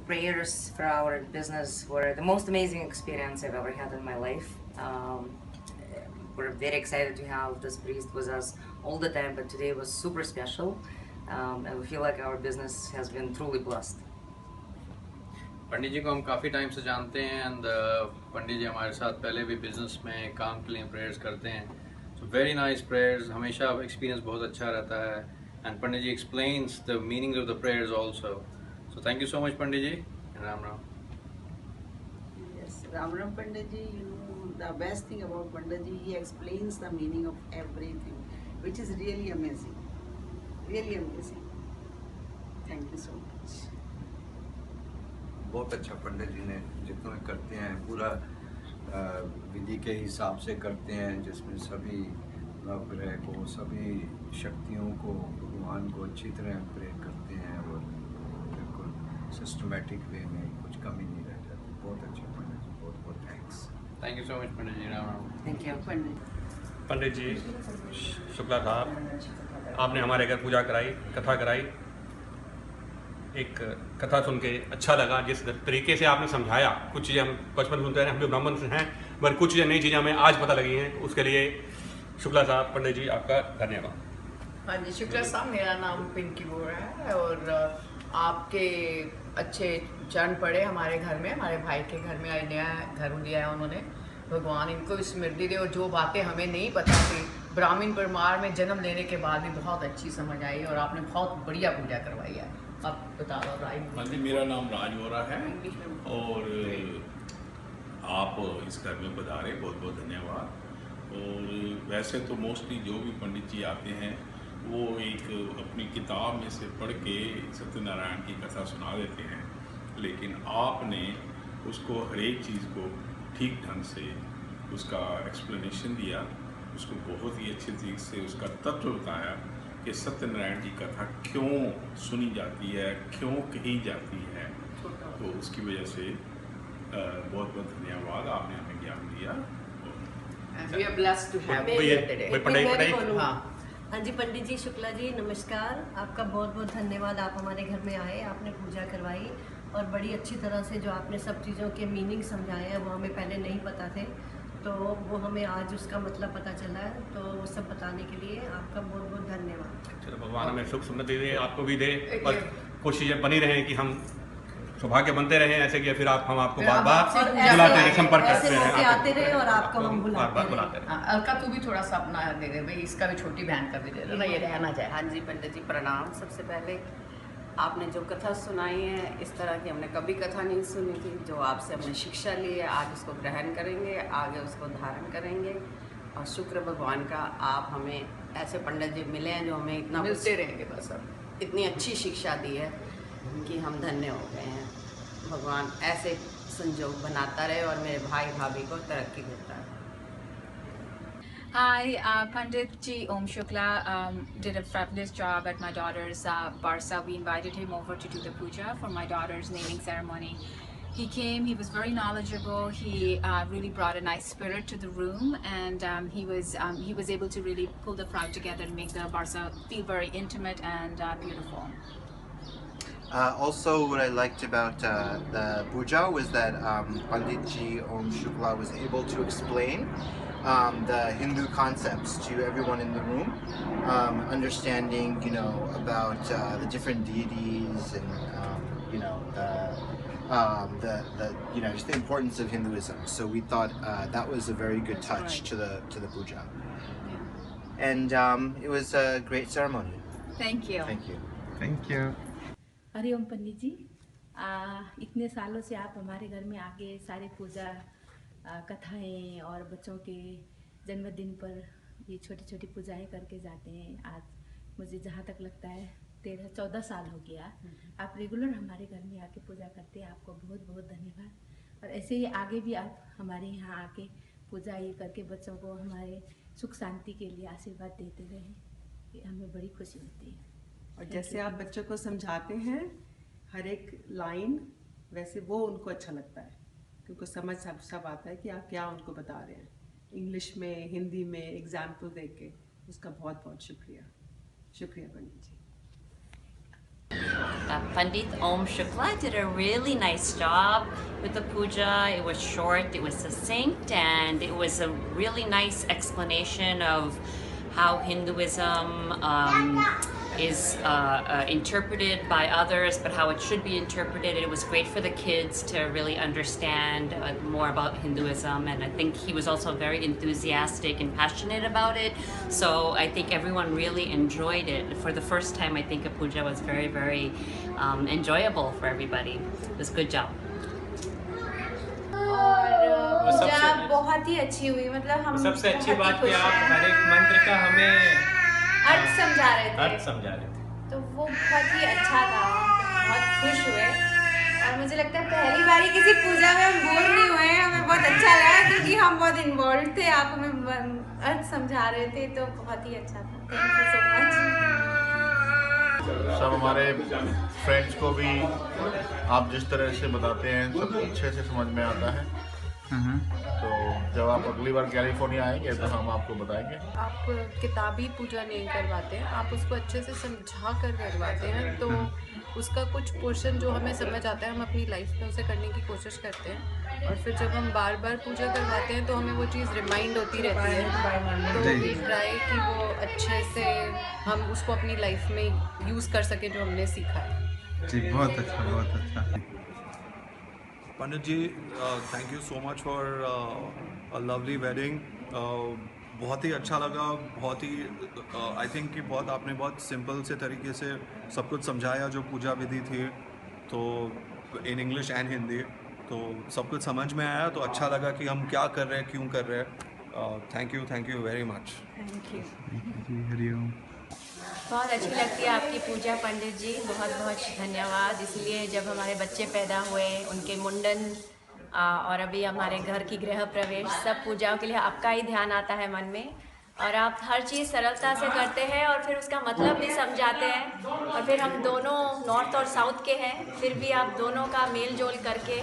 prayers for our business were the most amazing experience I've ever had in my life. We're very excited to have this priest with us all the time, but today was super special, and we feel like our business has been truly blessed. पंडित जी को हम काफ़ी time से जानते हैं and Pandit जी हमारे साथ पहले भी बिजनेस में काम के लिए प्रेयर्स करते हैं. सो वेरी नाइस प्रेयर्स, हमेशा एक्सपीरियंस बहुत अच्छा रहता है and Pandit ji explains the meaning of the prayers also. So thank you so much Pandit ji. Ram Ram. Yes, Ram Ram Pandit ji, the best thing about Pandit ji, he explains the meaning of everything, which is really amazing. Really amazing. Thank you so much. बहुत अच्छा पंडित जी ने जितना करते हैं पूरा विधि के हिसाब से करते हैं, जिसमें सभी नवग्रह को, सभी शक्तियों को, भगवान को अच्छी तरह प्रेयर करते हैं और बिल्कुल सिस्टमेटिक वे में कुछ कमी नहीं रह जाती. बहुत अच्छा पंडित जी, बहुत बहुत thanks. Thank you so much Pandit ji. Ram Ram. Thank you. Pandit ji Shukla साहब, आपने हमारे घर पूजा कराई, कथा कराई. एक कथा सुन के अच्छा लगा. जिस तरीके से आपने समझाया, कुछ चीज़ें हम बचपन सुनते हैं, हम जो ब्राह्मण से हैं, मगर कुछ चीज़ें नई चीज़ें हमें आज पता लगी हैं. उसके लिए शुक्ला साहब, पंडित जी आपका धन्यवाद. हाँ जी, शुक्ला साहब, मेरा नाम पिंकी बोरा है और आपके अच्छे चरण पड़े हमारे घर में, हमारे भाई के घर में नया घर लिया है उन्होंने. भगवान इनको स्मृति दे और जो बातें हमें नहीं पता थी, ब्राह्मण परिवार में जन्म लेने के बाद भी बहुत अच्छी समझ आई और आपने बहुत बढ़िया पूजा करवाई है. आप बता दो. हाँ जी, मेरा नाम राज बोरा है और आप इस घर में पधारे, बहुत बहुत धन्यवाद. और वैसे तो मोस्टली जो भी पंडित जी आते हैं वो एक अपनी किताब में से पढ़ के सत्यनारायण की कथा सुना देते हैं, लेकिन आपने उसको हर एक चीज़ को ठीक ढंग से उसका एक्सप्लेनेशन दिया, उसको बहुत ही अच्छे तरीके से उसका तत्व बताया कि सत्यनारायण की कथा क्यों सुनी जाती है, क्यों कही जाती है. तो उसकी वजह से बहुत बहुत धन्यवाद, आपने हमें ज्ञान दिया. We are blessed to have you today. हाँ जी, पंडित जी शुक्ला जी नमस्कार. आपका बहुत बहुत धन्यवाद. आप हमारे घर में आए, आपने पूजा करवाई और बड़ी अच्छी तरह से जो आपने सब चीज़ों के मीनिंग समझाए हैं वो हमें पहले नहीं पता थे, तो वो हमें आज उसका मतलब पता चला है. तो वो सब बताने के लिए आपका बहुत बहुत धन्यवाद. चलो, भगवान हमें सुख समृद्धि दे, आपको भी दे और कुछ चीज़ें बनी रहें कि हम सौभाग्य बनते रहें ऐसे कि फिर हम आपको बार बार बुलाते रहे, संपर्क करते रहे, आते रहे और आपको हम बुलाते रहे. अलका, तू भी थोड़ा सा अपना दे दे भाई, इसका भी छोटी बहन का भी दे दे ना, ये रहना चाहे. हाँ जी पंडित जी प्रणाम. सबसे पहले आपने जो कथा सुनाई है, इस तरह की हमने कभी कथा नहीं सुनी थी. जो आपसे हमने शिक्षा ली है, आज उसको ग्रहण करेंगे, आगे उसको धारण करेंगे. और शुक्र भगवान का आप हमें ऐसे पंडित जी मिले हैं जो हमें इतना मिलते रहेंगे बस. इतनी अच्छी शिक्षा दी है कि हम धन्य हो गए हैं. भगवान ऐसे संजोग बनाता रहे और मेरे भाई भाभी को तरक्की देता रहे. Hi, Pandit Ji Om Shukla did a fabulous job at my daughter's Barsa. We invited him over to do the puja for my daughter's naming ceremony. He came, he was very knowledgeable, he really brought a nice spirit to the room, and he was able to really pull the crowd together and make the Barsa feel very intimate and beautiful. Also, what I liked about the puja was that Pandit Ji Om Shukla was able to explain the Hindu concepts to everyone in the room, understanding, about the different deities and, just the importance of Hinduism. So we thought that was a very good touch to the puja, and it was a great ceremony. Thank you. Thank you. Thank you. Hariom पंडित जी, इतने सालों से आप हमारे घर में आके सारी पूजा कथाएं और बच्चों के जन्मदिन पर ये छोटी छोटी पूजाएं करके जाते हैं. आज मुझे जहाँ तक लगता है 13-14 साल हो गया आप रेगुलर हमारे घर में आके पूजा करते हैं. आपको बहुत बहुत धन्यवाद. और ऐसे ही आगे भी आप हमारे यहाँ आके पूजा ये करके बच्चों को हमारे सुख शांति के लिए आशीर्वाद देते रहें, ये हमें बड़ी खुशी होती है. और जैसे आप बच्चों को समझाते हैं हर एक लाइन, वैसे वो उनको अच्छा लगता है क्योंकि समझ सब आता है कि आप क्या उनको बता रहे हैं. इंग्लिश में, हिंदी में एग्जाम्पल दे के उसका बहुत बहुत शुक्रिया. शुक्रिया पंडित जी. Pandit Om Shukla did a really nice job with the puja. It was short, it was succinct, and it was a really nice explanation of how Hinduism is interpreted by others, but how it should be interpreted. It was great for the kids to really understand more about Hinduism, and I think he was also very enthusiastic and passionate about it. So I think everyone really enjoyed it. For the first time, I think a puja was very, very enjoyable for everybody. It was a good job. और पूजा बहुत ही अच्छी हुई, मतलब हम सबसे अच्छी बात कि आप हर एक मंत्र का हमें अर्थ समझा रहे थे, तो वो बहुत ही अच्छा था, बहुत खुश हुए। और मुझे लगता है पहली बारी किसी पूजा में हम बोर नहीं हुए, हमें बहुत अच्छा लगा क्योंकि हम बहुत इन्वॉल्व थे, आप हमें अर्थ समझा रहे थे, तो बहुत ही अच्छा था। Thank you so much. सब हमारे फ्रेंड्स को भी आप जिस तरह से बताते हैं सब अच्छे से समझ में आता है। तो जब आप अगली बार कैलिफोर्निया आएंगे तो हम आपको बताएंगे। आप किताबी पूजा नहीं करवाते हैं, आप उसको अच्छे से समझा कर करवाते हैं, तो उसका कुछ पोर्शन जो हमें समझ आता है हम अपनी लाइफ में उसे करने की कोशिश करते हैं, और फिर जब हम बार बार पूजा करवाते हैं तो हमें वो चीज़ रिमाइंड होती रहती है, तो वी ट्राई कि वो अच्छे से हम उसको अपनी लाइफ में यूज़ कर सकें जो हमने सीखा है। जी बहुत अच्छा, बहुत अच्छा। Pandit ji, thank you so much for a lovely wedding. बहुत ही अच्छा लगा, बहुत ही आई थिंक कि बहुत आपने बहुत सिंपल से तरीके से सब कुछ समझाया जो पूजा विधि थी, तो इन इंग्लिश एंड हिंदी, तो सब कुछ समझ में आया, तो अच्छा लगा कि हम क्या कर रहे हैं, क्यों कर रहे हैं। Thank you very much. Thank you जी, हरिओम। बहुत अच्छी लगती है आपकी पूजा पंडित जी, बहुत बहुत धन्यवाद। इसलिए जब हमारे बच्चे पैदा हुए, उनके मुंडन और अभी हमारे घर की गृह प्रवेश, सब पूजाओं के लिए आपका ही ध्यान आता है मन में, और आप हर चीज़ सरलता से करते हैं और फिर उसका मतलब भी समझाते हैं। और फिर हम दोनों नॉर्थ और साउथ के हैं, फिर भी आप दोनों का मेल जोल करके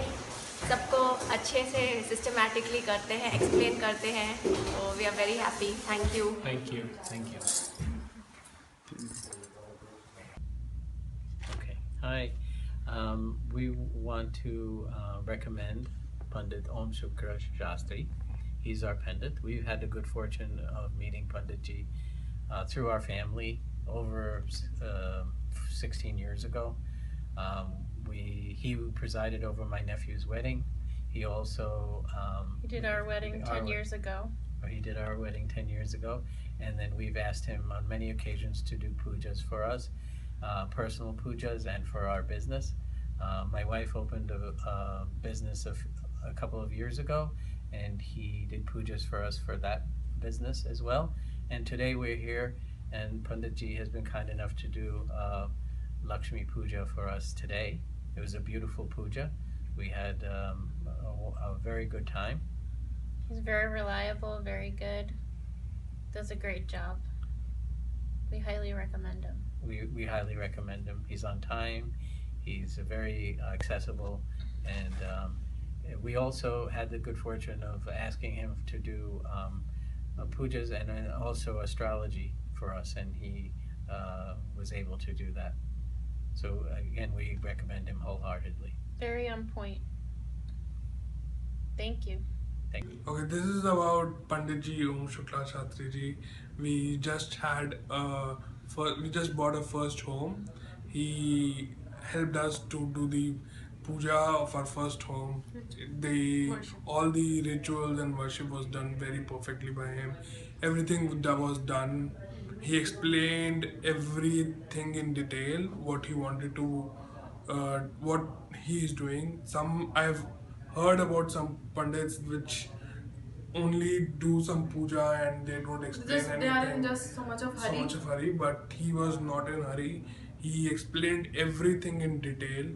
सबको अच्छे से सिस्टमैटिकली करते हैं, एक्सप्लेन करते हैं, तो we are very happy. Thank you. Thank you, thank you. Okay, hi. We want to recommend Pandit Om Shukla Shastri. He's our Pandit. We've had the good fortune of meeting Pandit Ji through our family over 16 years ago. He presided over my nephew's wedding. He also he did our wedding 10 years ago. He did our wedding 10 years ago, and then we've asked him on many occasions to do pujas for us, personal pujas, and for our business. My wife opened a business a couple of years ago, and he did pujas for us for that business as well. And today we're here, and Pandit Ji has been kind enough to do Lakshmi Puja for us today. It was a beautiful puja. We had a very good time. He's very reliable, very good, does a great job. We highly recommend him. We highly recommend him. He's on time, he's very accessible, and we also had the good fortune of asking him to do pujas and also astrology for us, and he was able to do that. So again, we recommend him wholeheartedly. Very on point. Thank you. Thank you. Okay, this is about Pandit Ji Om Shukla Shastri Ji. We just bought a first home. He helped us to do the puja of our first home. All the rituals and worship was done very perfectly by him. Everything that was done, he explained everything in detail, what he wanted to, what he is doing. I've heard about some pandits which only do some puja and they don't explain anything. They are in just so much of hurry. But he was not in hurry. He explained everything in detail,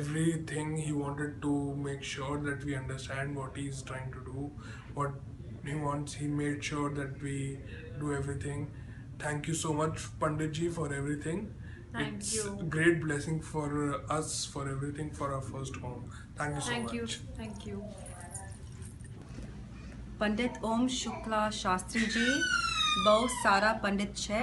everything. He wanted to make sure that we understand what he is trying to do, what he wants. He made sure that we do everything. Thank you so much, Pandit Ji, for everything. Thank you. It's a great blessing for us, for everything, for our first home. Thank you so much. Thank you. पंडित ओम शुक्ला शास्त्री जी बहुत सारा पंडित है,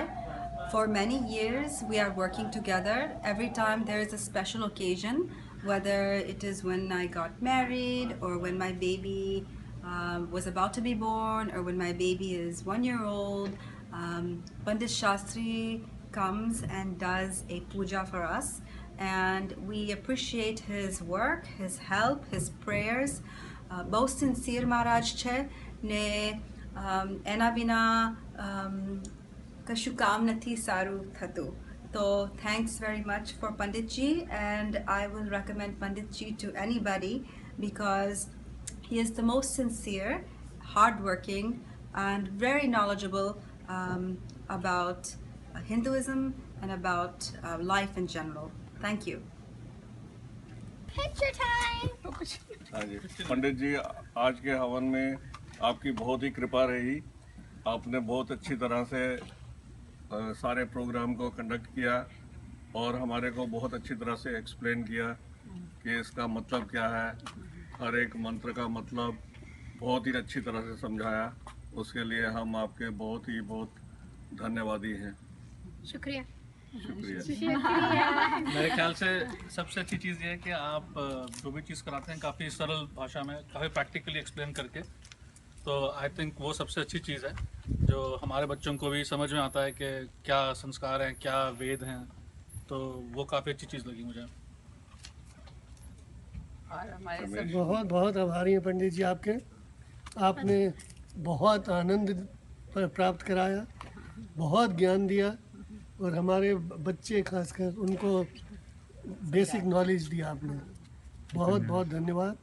For many years, we are working together. Every time there is a special occasion, whether it is when I got married or when my baby was about to be born or when my baby is 1 year old, Pandit Shastri comes and does a puja for us, and we appreciate his work, his help, his prayers. Bhau sincere Maharaj છે ને એના વિના કશું કામ નથી સારું થતું. So thanks very much for Panditji, and I will recommend Panditji to anybody because he is the most sincere, hardworking, and very knowledgeable about Hinduism and about life in general. Thank you. Picture time. हाँ जी, पंडित जी आज के हवन में आपकी बहुत ही कृपा रही. आपने बहुत अच्छी तरह से सारे प्रोग्राम को कंडक्ट किया और हमारे को बहुत अच्छी तरह से एक्सप्लेन किया कि इसका मतलब क्या है, हर एक मंत्र का मतलब बहुत ही अच्छी तरह से समझाया. उसके लिए हम आपके बहुत धन्यवादी हैं. शुक्रिया. मेरे ख्याल से सबसे अच्छी चीज़ ये है कि आप जो भी चीज़ कराते हैं काफ़ी सरल भाषा में, काफ़ी प्रैक्टिकली एक्सप्लेन करके. तो आई थिंक वो सबसे अच्छी चीज़ है जो हमारे बच्चों को भी समझ में आता है कि क्या संस्कार हैं, क्या वेद हैं. तो वो काफ़ी अच्छी चीज़ लगी मुझे. और हमारे सब बहुत बहुत आभारी हैं पंडित जी आपके. आपने बहुत आनंद प्राप्त कराया, बहुत ज्ञान दिया और हमारे बच्चे खासकर उनको बेसिक नॉलेज दिया आपने. बहुत बहुत धन्यवाद.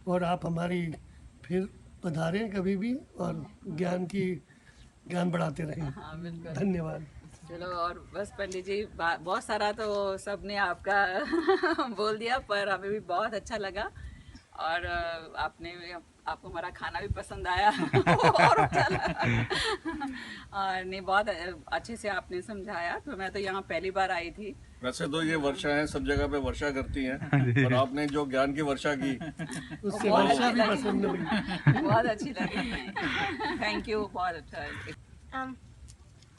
और आप हमारी फिर पधारें कभी भी और ज्ञान बढ़ाते रहें. हाँ, बिल्कुल. धन्यवाद. चलो, और बस पंडित जी बहुत सारा तो सबने आपका बोल दिया, पर हमें भी बहुत अच्छा लगा और आपको हमारा खाना भी पसंद आया और अच्छा लगा. और नहीं, बहुत अच्छे से आपने समझाया. तो मैं तो यहाँ पहली बार आई थी. वैसे तो ये वर्षा है, सब जगह पे वर्षा करती हैं, पर आपने जो ज्ञान की वर्षा की उससे वर्षा भी पसंद लगी. बहुत अच्छी लगी. Thank you. बहुत अच्छा.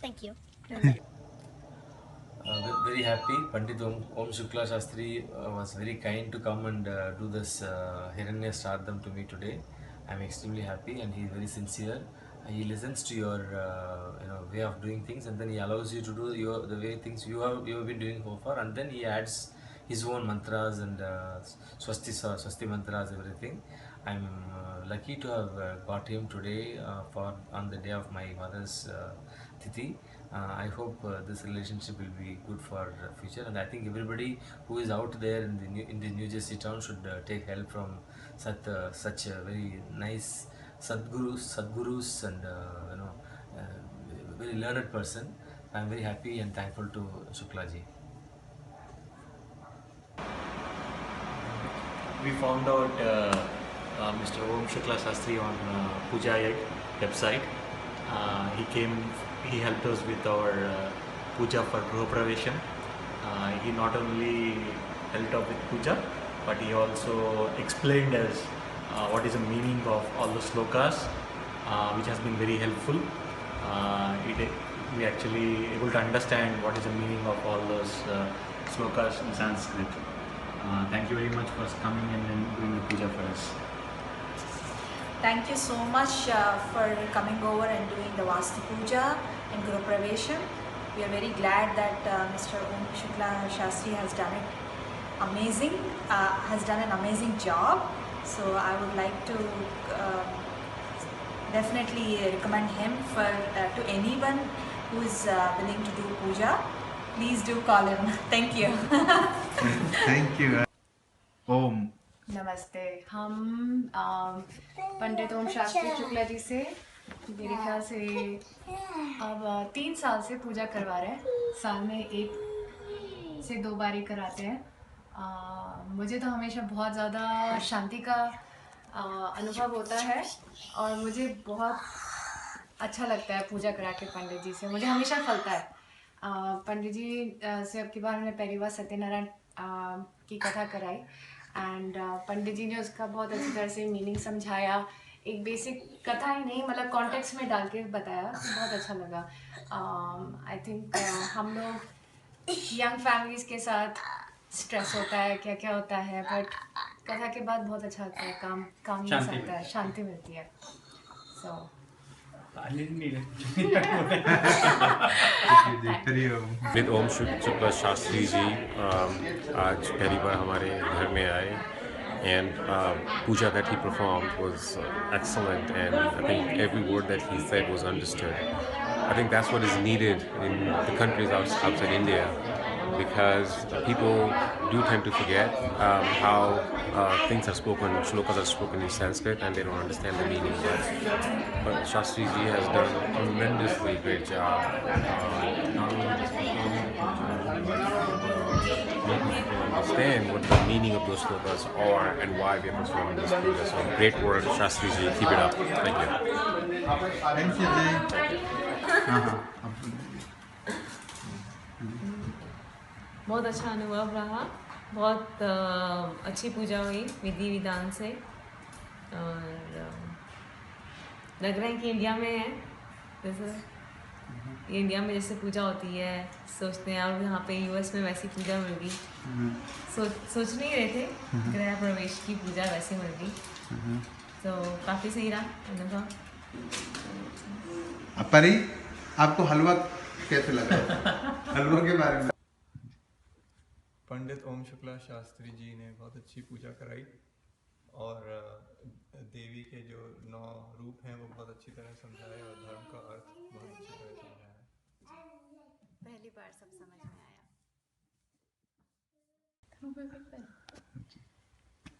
Thank you. Very happy. Pandit Om Shukla Shastri was very kind to come and do this Hiranya Shraddham to me today. I'm extremely happy, and he's very sincere. He listens to your way of doing things, and then he allows you to do the way things you have been doing so far, and then he adds his own mantras and swasti mantras, everything. I'm lucky to have got him today on the day of my mother's Tithi. I hope this relationship will be good for future, and I think everybody who is out there in the New Jersey town should take help from such a very nice Sadgurus and very learned person. I am very happy and thankful to Shukla ji. We found out Mr. Om Shukla Shastri on Puja website. He helped us with our puja for Gruha Pravesham. He not only helped out with puja, but he also explained us what is the meaning of all the slokas, which has been very helpful. We actually able to understand what is the meaning of all those slokas in Sanskrit. Thank you very much for coming and doing the puja for us. Thank you so much for coming over and doing the Vastu Puja and Guru Pravesham. We are very glad that Mr. Om Shukla Shastri has done an amazing job. So I would like to definitely recommend him to anyone who is willing to do puja. Please do call him. Thank you. Thank you. Om. नमस्ते. हम पंडित ओम शास्त्री शुक्ला जी से मेरे ख्याल से अब 3 साल से पूजा करवा रहे हैं. साल में 1 से 2 बार ही कराते हैं. मुझे तो हमेशा बहुत ज़्यादा शांति का अनुभव होता है और मुझे बहुत अच्छा लगता है पूजा करा के पंडित जी से. मुझे हमेशा फलता है. पंडित जी से अब की बार हमने पहली बार सत्यनारायण की कथा कराई एंड पंडित जी ने उसका बहुत अच्छी तरह से मीनिंग समझाया एक बेसिक कथा ही नहीं मतलब कॉन्टेक्स्ट में डाल के बताया, बहुत अच्छा लगा। आई थिंक हम लोग यंग फैमिलीज़ के साथ स्ट्रेस होता है, क्या क्या होता है, बट कथा के बाद बहुत अच्छा लगता है, काम शांति आता है, शांति मिलती है। सो पंडित ओम शुक्ला शास्त्री जी आज पहली बार हमारे घर में आए and puja that he performed was excellent, and I think every word that he said was understood. I think that's what is needed in the countries outside India, because people do tend to forget how things are spoken, shlokas are spoken in Sanskrit, and they don't understand the meaning. But Shastri ji has done a tremendously great job. Not only just making people understand what the meaning of those shlokas are and why we are performing this puja. So great work, Shastri ji. Keep it up. Thank you. Thank you, Jay. बहुत अच्छा अनुभव रहा, बहुत अच्छी पूजा हुई विधि विधान से, और लग रहा है कि इंडिया में है जैसे इंडिया में जैसे पूजा होती है सोचते हैं, और यहाँ पे यूएस में वैसी पूजा मिल गई। सोच नहीं रहे थे गृह प्रवेश की पूजा वैसे मिल गई, तो काफ़ी सही रहा अनुभव। परी, आपको हलवा कैसे लगा? हलवा के बारे में। पंडित ओम शुक्ला शास्त्री जी ने बहुत अच्छी पूजा कराई, और देवी के जो 9 रूप हैं वो बहुत अच्छी तरह समझाए, और धर्म का अर्थ बहुत अच्छी तरह समझाया। पहली बार सब समझ में आया।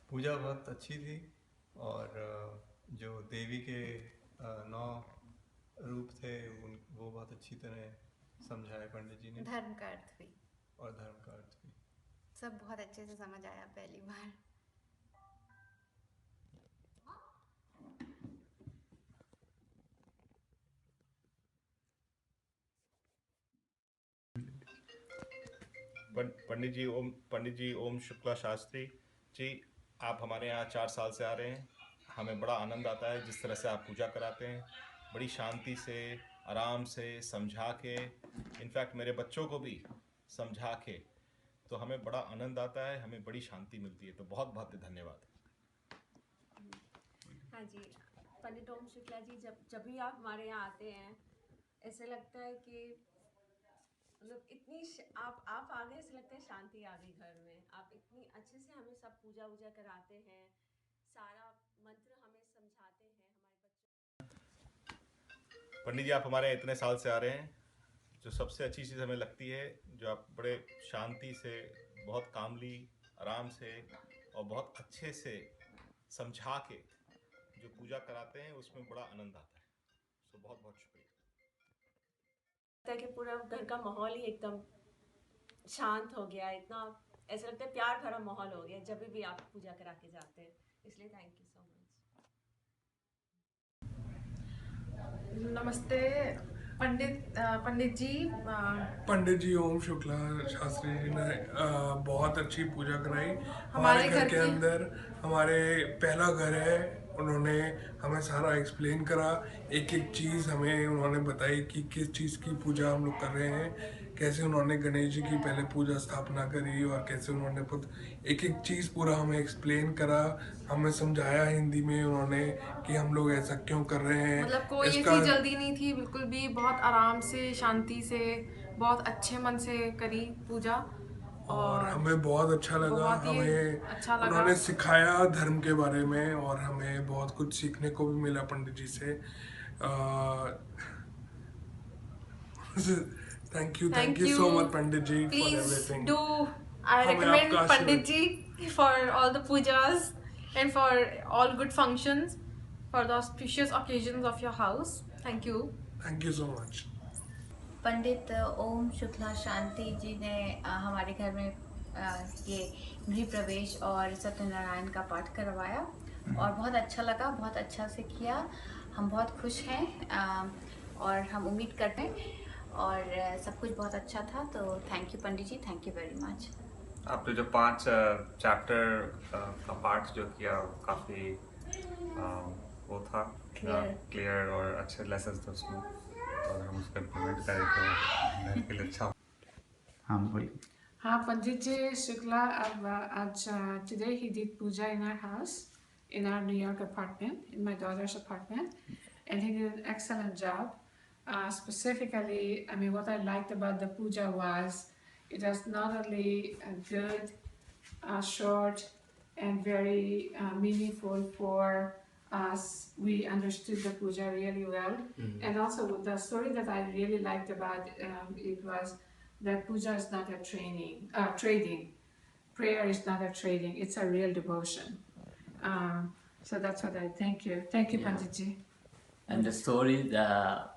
पूजा बहुत अच्छी थी, और जो देवी के 9 रूप थे वो बहुत अच्छी तरह समझाए पंडित जी ने। धर्म का अर्थ भी, और धर्म का अर्थ भी सब बहुत अच्छे से समझ आया पहली बार। पंडित जी ओम शुक्ला शास्त्री जी, आप हमारे यहाँ 4 साल से आ रहे हैं। हमें बड़ा आनंद आता है जिस तरह से आप पूजा कराते हैं, बड़ी शांति से, आराम से समझा के, इनफैक्ट मेरे बच्चों को भी समझा के, तो हमें बड़ा आनंद आता है, हमें बड़ी शांति मिलती है। तो बहुत बहुत धन्यवाद। हाँ जी, पंडित ओम शुक्ला जी, जब भी आप हमारे यहाँ आते हैं ऐसे लगता है कि मतलब इतनी आप आ गए, ऐसे लगता है शांति आ गई घर में। आप इतनी अच्छे से हमें सब पूजा वूजा कराते हैं, सारा मंत्र हमें समझाते हैं हमारे बच्चों। पंडित जी, आप हमारे इतने साल से आ रहे हैं, जो सबसे अच्छी चीज़ हमें लगती है, जो आप बड़े शांति से, बहुत कामली, आराम से और बहुत अच्छे से समझा के जो पूजा कराते हैं, उसमें बड़ा आनंद आता है। तो बहुत बहुत शुक्रिया। कि पूरा घर का माहौल ही एकदम शांत हो गया, इतना ऐसा लगता है प्यार भरा माहौल हो गया जब भी आप पूजा करा के जाते हैं, इसलिए थैंक यू सो मच। नमस्ते पंडित जी ओम शुक्ला शास्त्री जी ने बहुत अच्छी पूजा कराई हमारे घर के अंदर। हमारे पहला घर है, उन्होंने हमें सारा एक्सप्लेन करा, एक एक चीज़ हमें उन्होंने बताई कि किस चीज़ की पूजा हम लोग कर रहे हैं, कैसे उन्होंने गणेश जी की पहले पूजा स्थापना करी, और कैसे उन्होंने एक एक चीज़ पूरा हमें एक्सप्लेन करा, हमें समझाया हिंदी में उन्होंने कि हम लोग ऐसा क्यों कर रहे हैं। मतलब कोई ऐसी जल्दी नहीं थी, बिल्कुल भी बहुत आराम से, शांति से, बहुत अच्छे मन से करी पूजा, और हमें बहुत अच्छा लगा। हमें अच्छा लगा। उन्होंने सिखाया धर्म के बारे में, और हमें बहुत कुछ सीखने को भी मिला पंडित जी से। Thank you so much Pandit ji for everything. I recommend Pandit ji for all the pujas and for all good functions, for the auspicious occasions of your house. Thank you. Thank you so much. पंडित ओम शुक्ला शांति जी ने हमारे घर में ये गृह प्रवेश और सत्यनारायण का पाठ करवाया, और बहुत अच्छा लगा, बहुत अच्छा से किया। हम बहुत खुश हैं, और हम उम्मीद करते हैं, और सब कुछ बहुत अच्छा था। तो thank you Pandit ji, thank you very much. आपने जो 5 चैप्टर का पाठ जो किया काफ़ी वो था क्लियर और अच्छे लेसन्स थे उसमें, तो अगर हम उसको इम्प्लीमेंट करें तो घर के लिए अच्छा। हाँ बोलिए। हाँ, पंडित जी शुक्ला अब आज today he did puja in our house, in our New York apartment, in my daughter's apartment, and he did an excellent job. Specifically, I mean, what I liked about the puja was it was not only good, short, and very meaningful for us. We understood the puja really well, and also the story that I really liked about it was that puja is not a trading. Prayer is not a trading. It's a real devotion. So that's what I thank you. Thank you, Panditji. And the story, the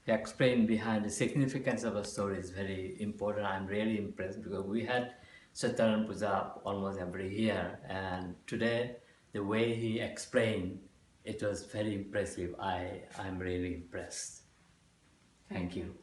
explained behind the significance of a story is very important. I'm really impressed because we had Satyanan Puja almost every year, and today the way he explained it was very impressive. I'm really impressed. Thank you.